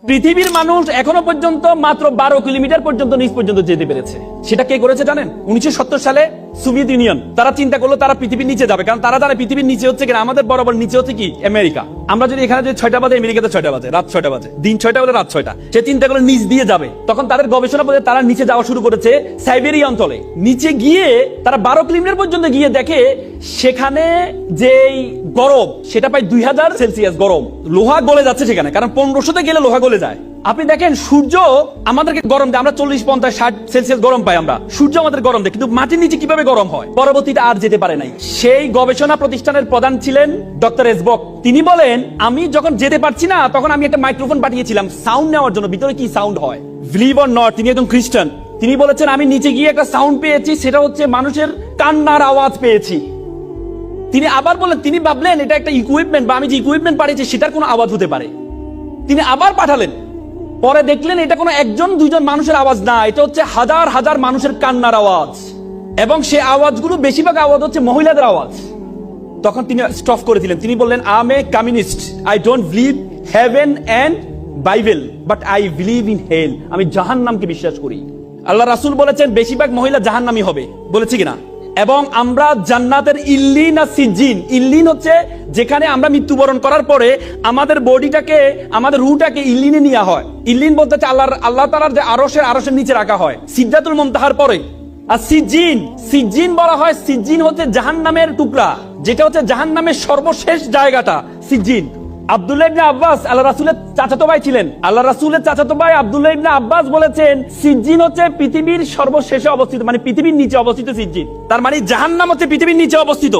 পৃথিবীর মানুষ এখনো পর্যন্ত মাত্র 12 কিলোমিটার পর্যন্ত নিচ পর্যন্ত যেতে পেরেছে। সেটা কে করেছে জানেন? 1970 সালে সোভিয়েত ইউনিয়ন। তারা চিন্তা করলো তারা পৃথিবীর নিচে যাবে, কারণ তারা জানে পৃথিবীর নিচে হচ্ছে কিনা আমাদের বরাবর নিচে হচ্ছে কি আমেরিকা। আমরা যদি এখানে যদি 6টা বাজে, আমেরিকাতে 6টা বাজে, রাত 6টা বাজে, দিন 6টা বাজে, রাত 6টা। সে চিন্তা করলো নিচ দিয়ে যাবে। তখন তাদের গবেষণা পথে তারা নিচে যাওয়া শুরু করেছে সাইবেরিয়া অঞ্চলে। নিচে গিয়ে তারা 12 কিলোমিটার পর্যন্ত গিয়ে দেখে সেখানে যেই গরম সেটা প্রায় 2000 সেলসিয়াস গরম। লোহা গলে যাচ্ছে সেখানে, কারণ 1500তে গেলে লোহা গলে যায়। আপনি দেখেন সূর্য আমাদেরকে গরম দেয়, আমরা 40, 50, 60 সেলসিয়াস গরম পাই আমরা। সূর্য আমাদের গরম দেয়, কিন্তু মাটির নিচে কিভাবে গরম হয়? পরবর্তীতে আর যেতে পারে নাই। সেই গবেষণা প্রতিষ্ঠানের প্রধান ছিলেন ডক্টর এসবক। তিনি বলেন, আমি যখন যেতে পারছি না তখন আমি একটা মাইক্রোফোন পাঠিয়েছিলাম সাউন্ড নেওয়ার জন্য, ভিতরে কি সাউন্ড হয়। বিলিভ অর নট, তিনি একজন খ্রিস্টান। তিনি বলেছেন আমি নিচে গিয়ে একটা সাউন্ড পেয়েছি, সেটা হচ্ছে মানুষের কান্নার আওয়াজ পেয়েছি। তিনি আবার বলেন, তিনি ভাবলেন এটা একটা ইকুইপমেন্ট বা আমি যে ইকুইপমেন্ট পাঠিয়েছি সেটার কোনো আওয়াজ হতে পারে। তিনি আবার পাঠালেন, পরে দেখলেন এটা কোনো একজন দুইজন মানুষের আওয়াজ না, এটা হচ্ছে হাজার হাজার মানুষের কান্নার আওয়াজ, এবং সে আওয়াজগুলো বেশিরভাগ আওয়াজ হচ্ছে মহিলাদের আওয়াজ। তখন তিনি স্টপ করে দিলেন। তিনি বললেন, I am a communist, I don't believe heaven and Bible, but I believe in hell. আমি জাহান্নামকে বিশ্বাস করি। আল্লাহ রাসূল বলেছেন বেশিরভাগ মহিলা জাহান্নামী হবে, বলেছি কিনা? এবং আমরা জান্নাতের ইল্লিন আর সিজ্জিন, ইল্লিন হচ্ছে যেখানে আমরা মৃত্যুবরণ করার পরে আমাদের বডিটাকে, আমাদের রুহটাকে ইল্লিনে নেওয়া হয়। ইল্লিন বলতে হচ্ছে আল্লাহ তাআলার যে আরশের নিচে রাখা হয় সিদরাতুল মুনতাহার পরে। আর সিজ্জিন বলা হয়, সিজ্জিন হচ্ছে জাহান্নামের টুকরা, যেটা হচ্ছে জাহান্নামের সর্বশেষ জায়গাটা সিজ্জিন। আব্দুল্লাহ ইবনে আব্বাস আল্লাহ রাসূলের চাচাতো ভাই ছিলেন। আল্লাহ রাসূলের চাচাতো ভাই আব্দুল্লাহ ইবনে আব্বাস বলেছেন সিজ্জিন হচ্ছে পৃথিবীর সর্বশেষে অবস্থিত, মানে পৃথিবীর নিচে অবস্থিত সিজ্জিন। তার মানে জাহান্নাম হচ্ছে পৃথিবীর নিচে অবস্থিত।